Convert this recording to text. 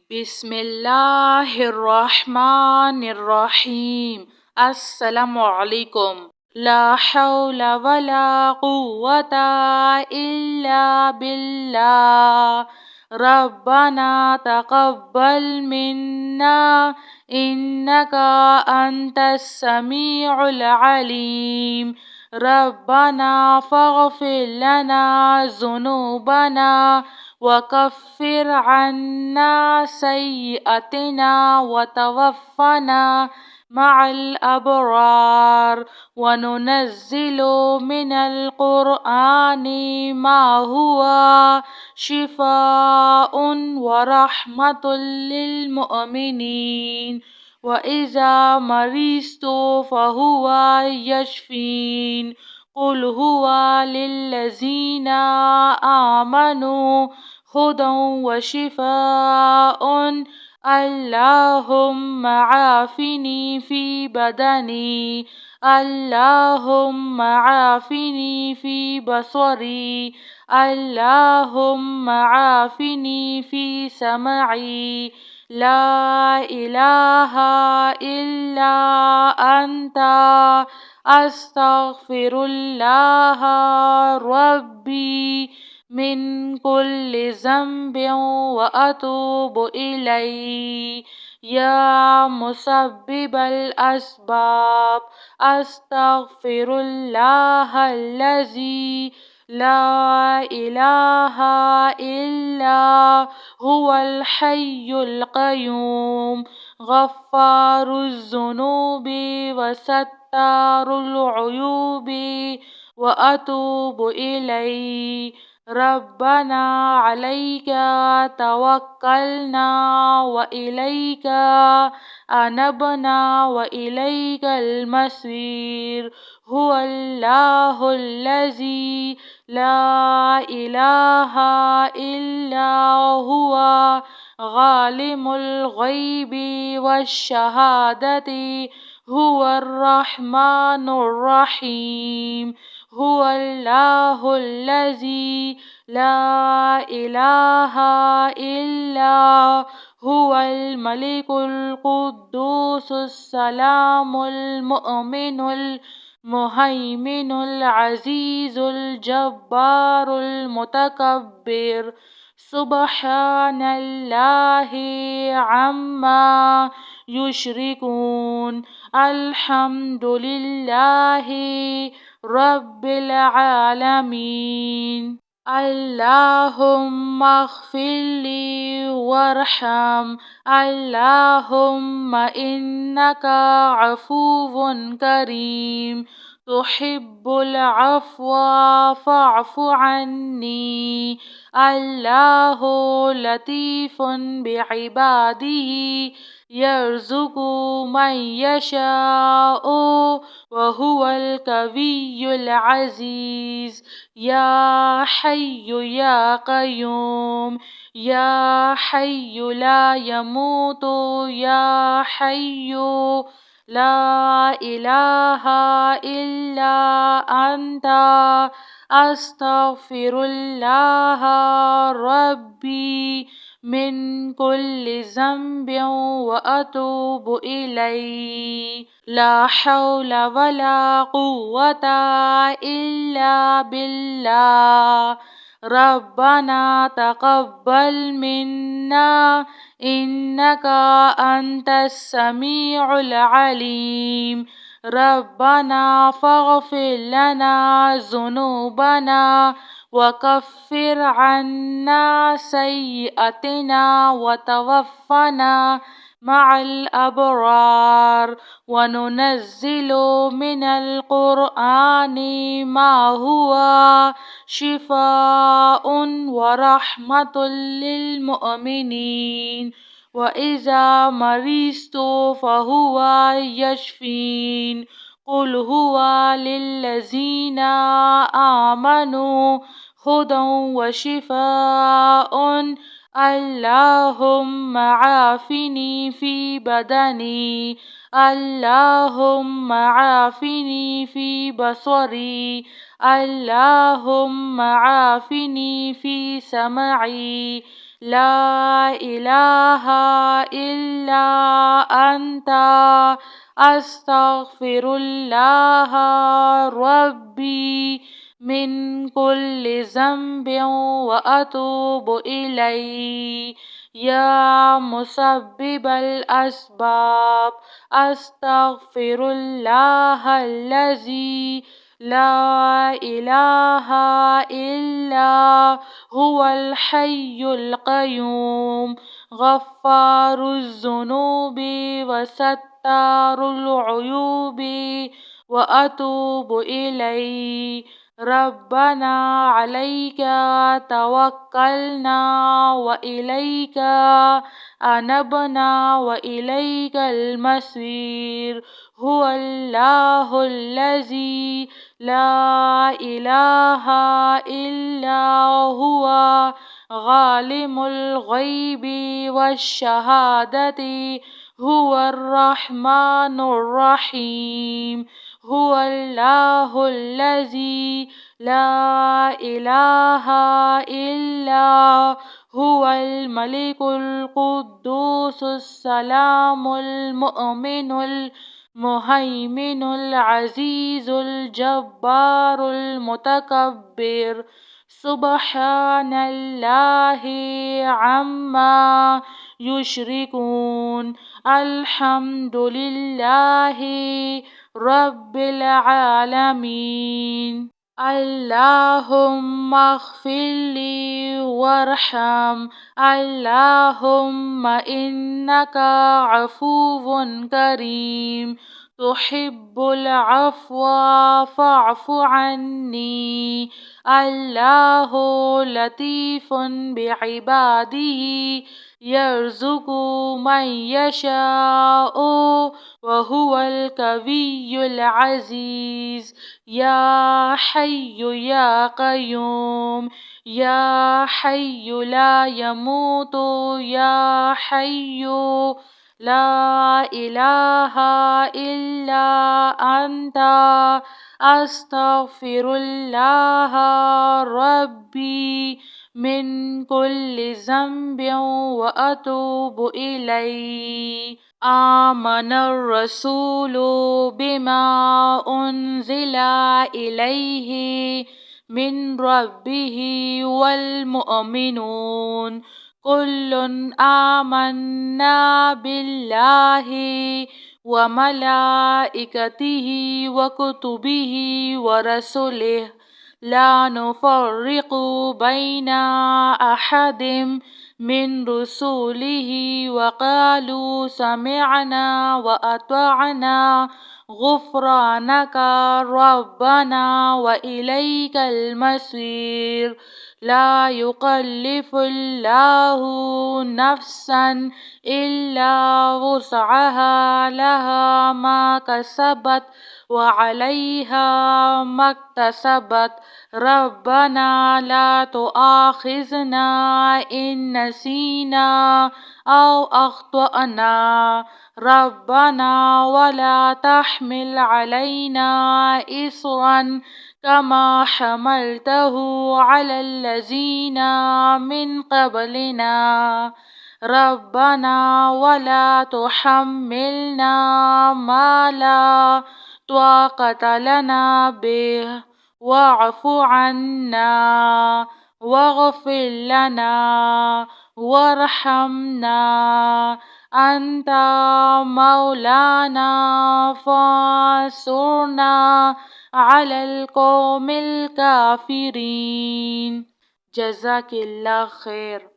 بسم اللہ الرحمن الرحیم۔ السلام علیکم۔ لا حول ولا قوة الا باللہ۔ ربنا تقبل منا انک انت السمیع العلیم۔ ربنا فاغفر لنا ذنوبنا وكفر عنا سيئاتنا وتوفنا مع الأبرار، وننزل من القرآن ما هو شفاء ورحمة للمؤمنين، وإذا مرضت فهو يشفين۔ قل هو للذين آمنوا هدى وشفاء۔ اللهم عافني في بدني، اللهم عافني في بصري، اللهم عافني في سمعي، لا إله إلا أنت أستغفر الله ربي من كل ذنب وأتوب إليه، يا مسبب الأسباب أستغفر الله الذي لا إله إلا هو الحي القيوم، غفار الذنوب وستار العيوب، وأتوب إليه۔ ربنا عليك توكلنا وإليك أنبنا وإليك المصير، هو الله الذي لا إله إلا هو عالم الغيب والشهادة، هو الرحمن الرحيم، هو الله الذي لا إله إلا هو الملك القدوس السلام المؤمن المهيمن العزيز الجبار المتكبر، سبحان الله عما يشركون، الحمد لله رب العالمين۔ اللهم اغفر لي وارحم، اللهم إنك عفو كريم تحب العفو فاعف عني، الله لطيف بعباده يرزق من يشاء وهو القوي العزيز، يا حي يا قيوم، يا حي لا يموت، يا حي لا إله إلا أنت أستغفر الله ربي من كل ذنب وأتوب إليه، لا حول ولا قوة إلا بالله۔ ربنا تقبل منا إنك أنت السميع العليم، ربنا فاغفر لنا ذنوبنا وكفر عنا سيئاتنا وتوفنا مع الأبرار، وننزل من القرآن ما هو شفاء ورحمة للمؤمنين، وإذا مرضت فهو يشفين۔ قل هو للذين آمنوا هدى وشفاء، اللهم عافني في بدني، اللهم عافني في بصري، اللهم عافني في سمعي، لا إله إلا أنت أستغفر الله ربي من كل ذنب وأتوب إليه. يا مسبب الأسباب أستغفر الله الذي لا إله إلا هو الحي القيوم غفار الذنوب وستار العيوب وأتوب إليه. ربنا عليك توكلنا وإليك أنبنا وإليك المصير. هو الله الذي لا إله إلا هو عالم الغيب والشهادة هو الرحمن الرحيم. هو الله الذي لا إله إلا هو الملك القدوس السلام المؤمن المهيمن العزيز الجبار المتكبر. سبحان الله عما يشركون. الحمد لله رب العالمين. اللهم اغفر لي وارحم. اللهم إنك عفو كريم تحب العفو فاعف عني. الله لطيف بعباده يرزق من يشاء وهو القوي العزيز. يا حي يا قيوم يا حي لا يموت يا حي لا إله إلا أنت أستغفر الله ربي من كل ذنب وأتوب إليه. آمن الرسول بما أنزل إليه من ربه والمؤمنون كل آمنا بالله وملائكته وكتبه ورسله لا نفرق بين أحد من رسله وقالوا سمعنا وأطعنا غفرانك ربنا وإليك المصير. لا يكلف الله نفسا إلا وسعها لها ما كسبت وعليها ما اكتسبت. ربنا لا تؤاخذنا إن نسينا أو أخطأنا. ربنا ولا تحمل علينا إصرا كما حملته على الذين من قبلنا. ربنا ولا تحملنا ما لا طاقة لنا به واعف عنا واغفر لنا وارحمنا. أنت مولانا فانصرنا على القوم الكافرين. جزاك الله خير.